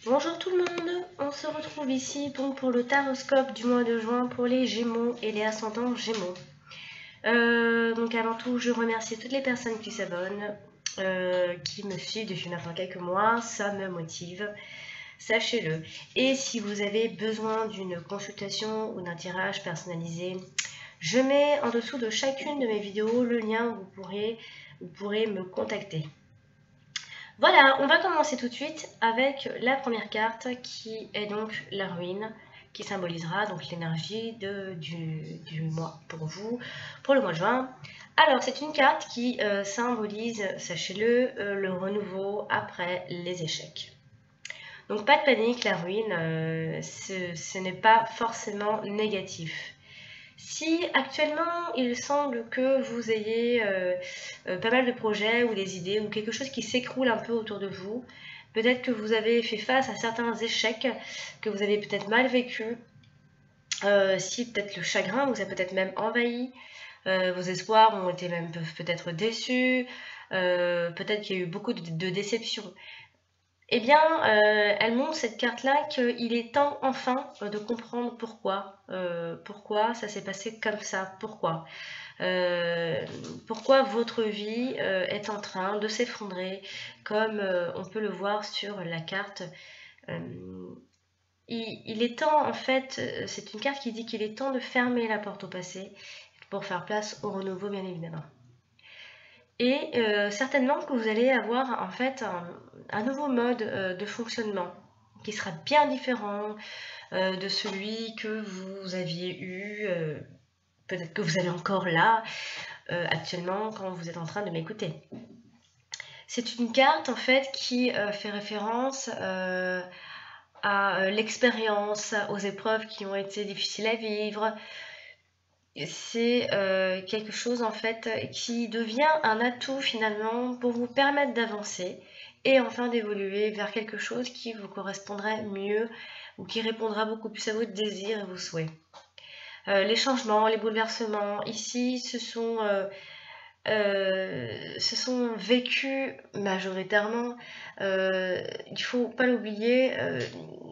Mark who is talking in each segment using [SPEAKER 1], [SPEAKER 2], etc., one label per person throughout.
[SPEAKER 1] Bonjour tout le monde, on se retrouve ici donc pour le taroscope du mois de juin pour les Gémeaux et les ascendants Gémeaux. Donc avant tout, je remercie toutes les personnes qui s'abonnent, qui me suivent depuis maintenant quelques mois, ça me motive, sachez-le. Et si vous avez besoin d'une consultation ou d'un tirage personnalisé, je mets en dessous de chacune de mes vidéos le lien où vous pourrez me contacter. Voilà, on va commencer tout de suite avec la première carte qui est donc la ruine, qui symbolisera donc l'énergie du mois pour vous, pour le mois de juin. Alors, c'est une carte qui symbolise, sachez-le, le renouveau après les échecs. Donc, pas de panique, la ruine, ce n'est pas forcément négatif. Si actuellement il semble que vous ayez pas mal de projets ou des idées ou quelque chose qui s'écroule un peu autour de vous, peut-être que vous avez fait face à certains échecs que vous avez peut-être mal vécu, si peut-être le chagrin vous a peut-être même envahi, vos espoirs ont été même peut-être déçus, peut-être qu'il y a eu beaucoup de déceptions. Eh bien, elle montre cette carte-là qu'il est temps enfin de comprendre pourquoi ça s'est passé comme ça, pourquoi votre vie est en train de s'effondrer, comme on peut le voir sur la carte. Il est temps, en fait, c'est une carte qui dit qu'il est temps de fermer la porte au passé pour faire place au renouveau, bien évidemment. Et certainement que vous allez avoir en fait un nouveau mode de fonctionnement qui sera bien différent de celui que vous aviez eu, peut-être que vous avez encore là actuellement quand vous êtes en train de m'écouter. C'est une carte en fait qui fait référence à l'expérience, aux épreuves qui ont été difficiles à vivre. C'est quelque chose en fait qui devient un atout finalement pour vous permettre d'avancer et enfin d'évoluer vers quelque chose qui vous correspondrait mieux ou qui répondra beaucoup plus à vos désirs et vos souhaits. Les changements, les bouleversements, ici, se sont vécus majoritairement, il ne faut pas l'oublier,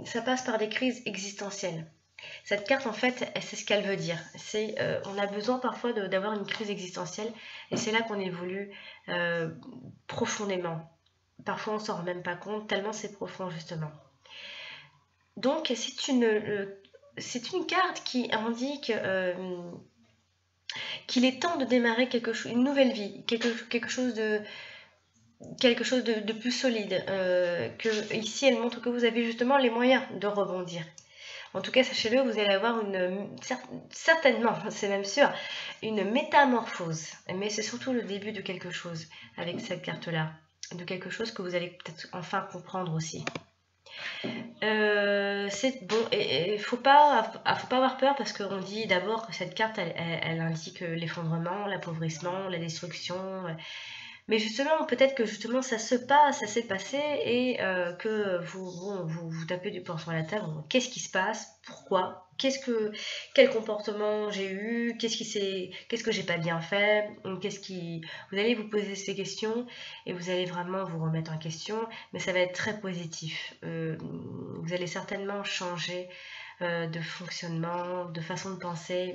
[SPEAKER 1] ça passe par des crises existentielles. Cette carte, en fait, c'est ce qu'elle veut dire. On a besoin parfois d'avoir une crise existentielle et c'est là qu'on évolue profondément. Parfois, on ne s'en rend même pas compte, tellement c'est profond, justement. Donc, c'est une carte qui indique qu'il est temps de démarrer une nouvelle vie, quelque chose de plus solide. Ici, elle montre que vous avez justement les moyens de rebondir. En tout cas, sachez-le, vous allez avoir certainement, c'est même sûr, une métamorphose. Mais c'est surtout le début de quelque chose avec cette carte-là. De quelque chose que vous allez peut-être enfin comprendre aussi. C'est bon, et il faut pas avoir peur parce qu'on dit d'abord que cette carte, elle indique l'effondrement, l'appauvrissement, la destruction. Mais justement, peut-être que justement ça s'est passé et que vous tapez du poing sur la table. Qu'est-ce qui se passe? Pourquoi? Quel comportement j'ai eu? Qu'est-ce que j'ai pas bien fait? Vous allez vous poser ces questions et vous allez vraiment vous remettre en question, mais ça va être très positif. Vous allez certainement changer de fonctionnement, de façon de penser,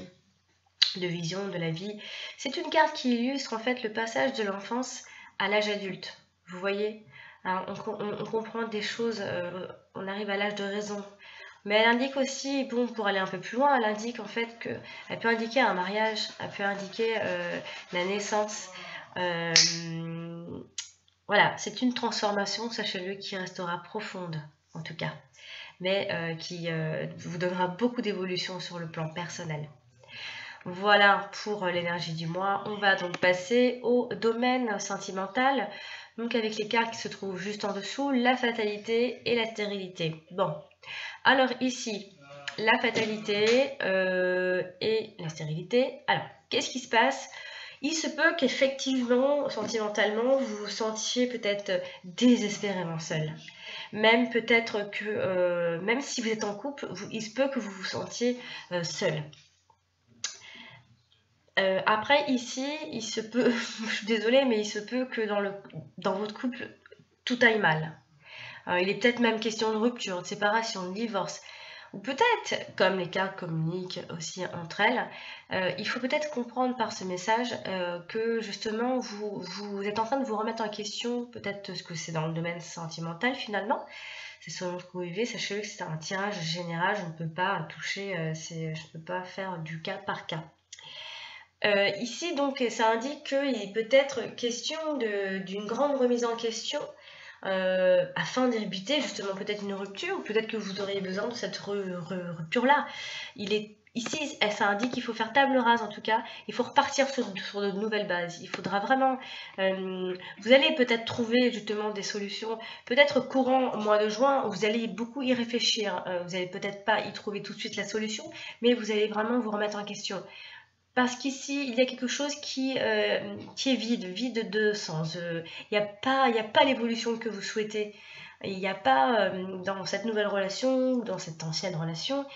[SPEAKER 1] de vision de la vie. C'est une carte qui illustre en fait le passage de l'enfance à l'âge adulte. Vous voyez, alors, on comprend des choses, on arrive à l'âge de raison. Mais elle indique aussi, bon, pour aller un peu plus loin, elle indique en fait elle peut indiquer un mariage, elle peut indiquer la naissance. Voilà, c'est une transformation, sachez-le, qui restera profonde, en tout cas, mais qui vous donnera beaucoup d'évolution sur le plan personnel. Voilà pour l'énergie du mois. On va donc passer au domaine sentimental. Donc avec les cartes qui se trouvent juste en dessous, la fatalité et la stérilité. Bon, alors ici, la fatalité et la stérilité. Alors, qu'est-ce qui se passe? Il se peut qu'effectivement, sentimentalement, vous vous sentiez peut-être désespérément seul. Même peut-être que, même si vous êtes en couple, il se peut que vous vous sentiez seul. Après, ici, il se peut, je suis désolée, mais il se peut que dans votre couple, tout aille mal. Il est peut-être même question de rupture, de séparation, de divorce. Ou peut-être, comme les cartes communiquent aussi entre elles, il faut peut-être comprendre par ce message que justement vous êtes en train de vous remettre en question, peut-être ce que c'est dans le domaine sentimental finalement. C'est selon ce que vous vivez, sachez que c'est un tirage général, je ne peux pas toucher, je ne peux pas faire du cas par cas. Ici donc ça indique qu'il est peut-être question d'une grande remise en question afin d'éviter justement peut-être une rupture, ou peut-être que vous auriez besoin de cette rupture-là. Ici, ça indique qu'il faut faire table rase en tout cas, il faut repartir sur de nouvelles bases. Il faudra vraiment... vous allez peut-être trouver justement des solutions, peut-être courant mois de juin, où vous allez beaucoup y réfléchir. Vous n'allez peut-être pas y trouver tout de suite la solution, mais vous allez vraiment vous remettre en question. Parce qu'ici, il y a quelque chose qui est vide de sens. Il n'y a pas l'évolution que vous souhaitez. Il n'y a pas, dans cette nouvelle relation, ou dans cette ancienne relation,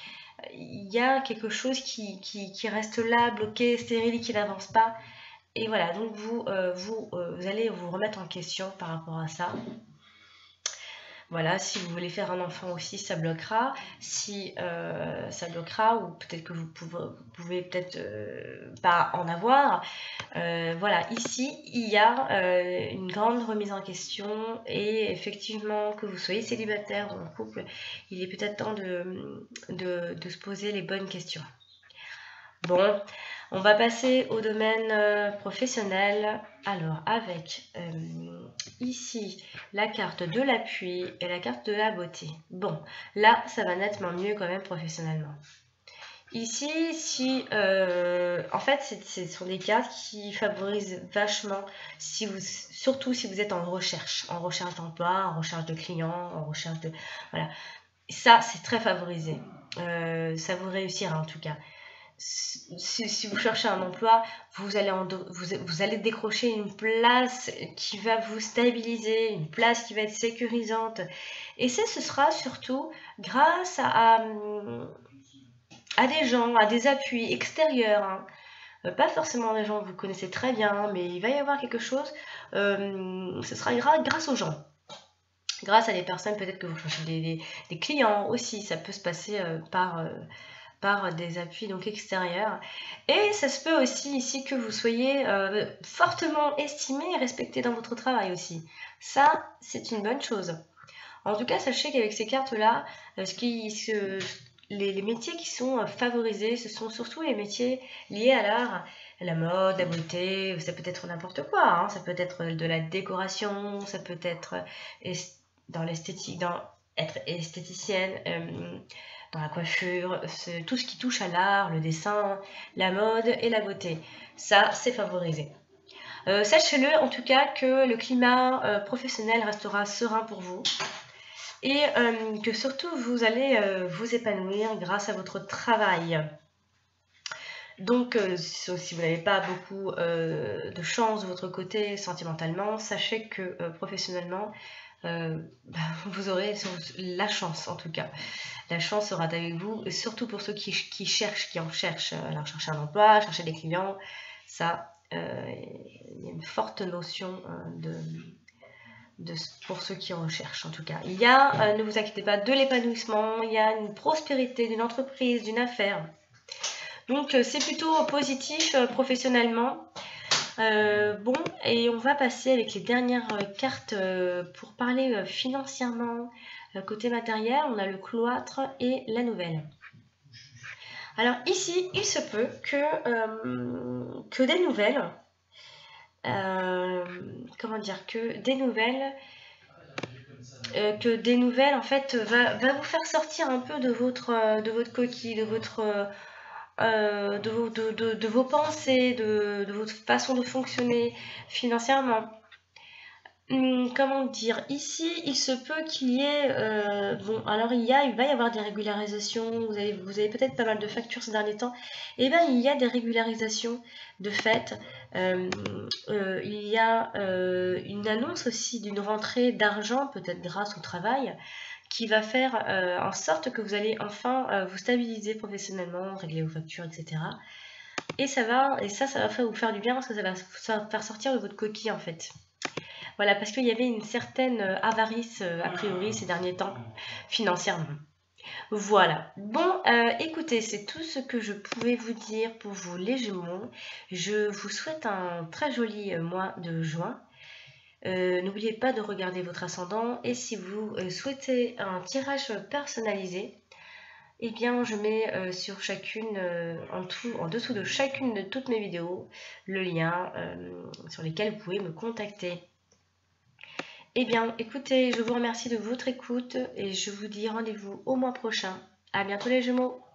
[SPEAKER 1] il y a quelque chose qui reste là, bloqué, stérile, qui n'avance pas. Et voilà, donc vous allez vous remettre en question par rapport à ça. Voilà, si vous voulez faire un enfant aussi, ça bloquera. Si ça bloquera, ou peut-être que vous pouvez peut-être pas en avoir. Voilà, ici, il y a une grande remise en question. Et effectivement, que vous soyez célibataire ou en couple, il est peut-être temps de se poser les bonnes questions. Bon, on va passer au domaine professionnel. Alors, avec ici la carte de l'appui et la carte de la beauté. Bon, là, ça va nettement mieux quand même professionnellement. Ici, en fait, ce sont des cartes qui favorisent vachement, surtout si vous êtes en recherche d'emploi, en recherche de clients, en recherche de... Voilà, ça, c'est très favorisé. Ça vous réussira en tout cas. Si vous cherchez un emploi, vous allez décrocher une place qui va vous stabiliser, une place qui va être sécurisante. Et ce sera surtout grâce à des gens, à des appuis extérieurs. Hein. Pas forcément des gens que vous connaissez très bien, mais il va y avoir quelque chose. Ce sera grâce aux gens. Grâce à des personnes, peut-être que vous cherchez des clients aussi. Ça peut se passer par des appuis donc extérieurs. Et ça se peut aussi ici que vous soyez fortement estimé et respecté dans votre travail aussi. Ça, c'est une bonne chose. En tout cas, sachez qu'avec ces cartes-là, les métiers qui sont favorisés, ce sont surtout les métiers liés à l'art, la mode, la beauté, ça peut être n'importe quoi, hein. Ça peut être de la décoration, ça peut être dans l'esthétique, être esthéticienne, dans la coiffure, tout ce qui touche à l'art, le dessin, la mode et la beauté. Ça, c'est favorisé. Sachez-le en tout cas que le climat professionnel restera serein pour vous et que surtout vous allez vous épanouir grâce à votre travail. Donc si vous n'avez pas beaucoup de chance de votre côté sentimentalement, sachez que professionnellement, vous aurez la chance en tout cas. La chance sera avec vous, et surtout pour ceux qui en cherchent. Alors chercher un emploi, chercher des clients, ça, il y a une forte notion pour ceux qui recherchent en tout cas. Il y a, ne vous inquiétez pas, de l'épanouissement, il y a une prospérité d'une entreprise, d'une affaire. Donc c'est plutôt positif professionnellement. Bon, et on va passer avec les dernières cartes pour parler financièrement. Côté matériel, on a le cloître et la nouvelle. Alors ici, il se peut que des nouvelles, en fait va vous faire sortir un peu de votre coquille, de vos pensées, de votre façon de fonctionner financièrement. Comment dire, ici il se peut qu'il y ait bon, alors il va y avoir des régularisations, vous avez peut-être pas mal de factures ces derniers temps, et bien il y a des régularisations de fait. Il y a une annonce aussi d'une rentrée d'argent, peut-être grâce au travail, qui va faire en sorte que vous allez enfin vous stabiliser professionnellement, régler vos factures, etc. Et ça va vous faire du bien parce que ça va faire sortir de votre coquille en fait. Voilà, parce qu'il y avait une certaine avarice, a priori, ces derniers temps, financièrement. Voilà. Bon, écoutez, c'est tout ce que je pouvais vous dire pour vous les Gémeaux. Je vous souhaite un très joli mois de juin. N'oubliez pas de regarder votre ascendant et si vous souhaitez un tirage personnalisé, eh bien je mets sur chacune, en dessous de chacune de toutes mes vidéos, le lien sur lesquels vous pouvez me contacter. Eh bien écoutez, je vous remercie de votre écoute et je vous dis rendez-vous au mois prochain. À bientôt les Gémeaux!